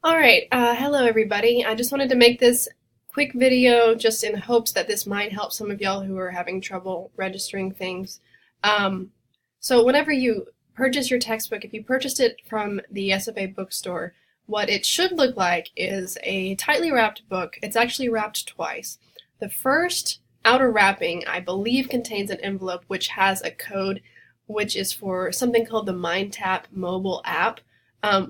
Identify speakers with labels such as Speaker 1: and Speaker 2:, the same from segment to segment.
Speaker 1: Alright, hello everybody. I just wanted to make this quick video just in hopes that this might help some of y'all who are having trouble registering things. So whenever you purchase your textbook, if you purchased it from the SFA bookstore, what it should look like is a tightly wrapped book. It's actually wrapped twice. The first outer wrapping, I believe, contains an envelope which has a code which is for something called the MindTap mobile app.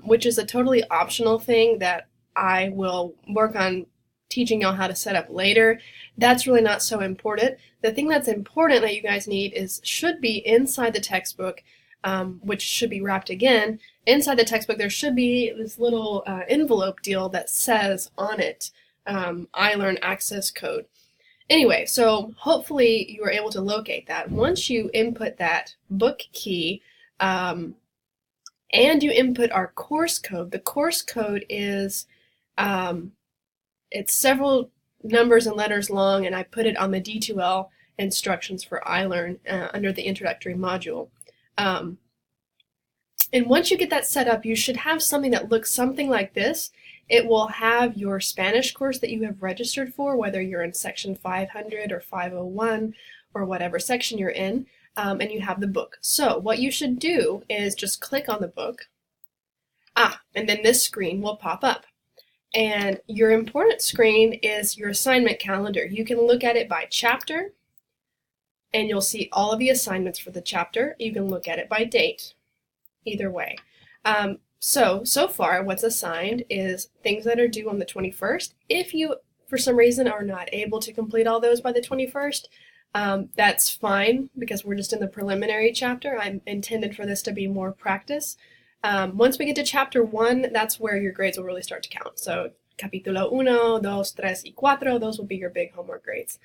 Speaker 1: Which is a totally optional thing that I will work on teaching y'all how to set up later. That's really not so important. The thing that's important that you guys need should be inside the textbook, which should be wrapped again. Inside the textbook there should be this little envelope deal that says on it iLrn access code. Anyway, so hopefully you were able to locate that. Once you input that book key, and you input our course code. The course code is, it's several numbers and letters long, and I put it on the D2L instructions for iLrn under the introductory module. And once you get that set up, you should have something that looks something like this. It will have your Spanish course that you have registered for, whether you're in section 500 or 501 or whatever section you're in. And you have the book. So what you should do is just click on the book. And then this screen will pop up. And your important screen is your assignment calendar. You can look at it by chapter, and you'll see all of the assignments for the chapter. You can look at it by date, either way. So far what's assigned is things that are due on the 21st. If you, for some reason, are not able to complete all those by the 21st, that's fine because we're just in the preliminary chapter. I'm intended for this to be more practice. Once we get to chapter 1, that's where your grades will really start to count. So capítulo 1, 2, 3, y 4, those will be your big homework grades.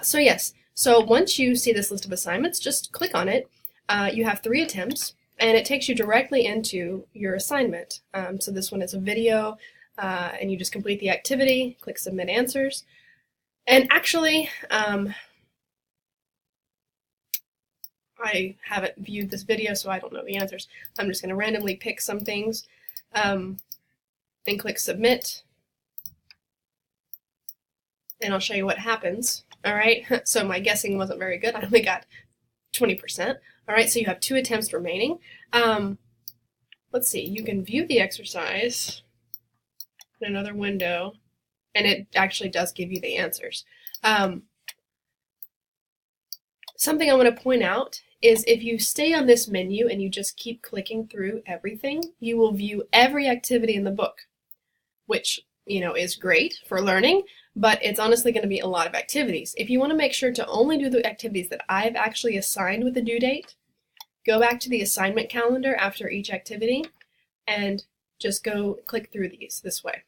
Speaker 1: So once you see this list of assignments, just click on it. You have 3 attempts, and it takes you directly into your assignment. So this one is a video, and you just complete the activity, click Submit Answers. And actually, I haven't viewed this video, so I don't know the answers. I'm just going to randomly pick some things and click Submit. And I'll show you what happens. Alright, so my guessing wasn't very good. I only got 20%. Alright, so you have 2 attempts remaining. Let's see, you can view the exercise in another window, and it actually does give you the answers. Something I want to point out is if you stay on this menu and you just keep clicking through everything, you will view every activity in the book, which, is great for learning, but it's honestly going to be a lot of activities. If you want to make sure to only do the activities that I've actually assigned with the due date, go back to the assignment calendar after each activity and just go click through these this way.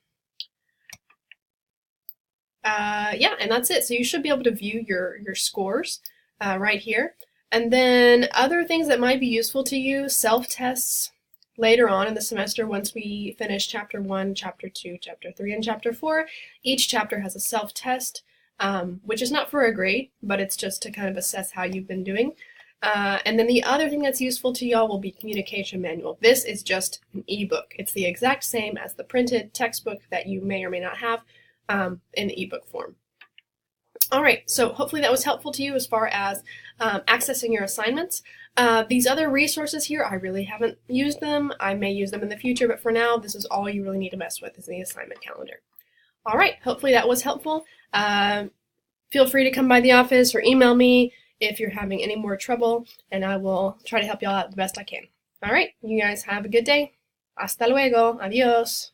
Speaker 1: Yeah, and that's it. So you should be able to view your scores right here. And then other things that might be useful to you, self-tests later on in the semester once we finish chapter 1, chapter 2, chapter 3, and chapter 4. Each chapter has a self-test, which is not for a grade, but it's just to kind of assess how you've been doing. And then the other thing that's useful to y'all will be communication manual. This is just an ebook. It's the exact same as the printed textbook that you may or may not have in the ebook form. Alright, so hopefully that was helpful to you as far as accessing your assignments. These other resources here, I really haven't used them. I may use them in the future, but for now, this is all you really need to mess with is the assignment calendar. Alright, hopefully that was helpful. Feel free to come by the office or email me if you're having any more trouble, and I will try to help y'all out the best I can. Alright, you guys have a good day. Hasta luego. Adios.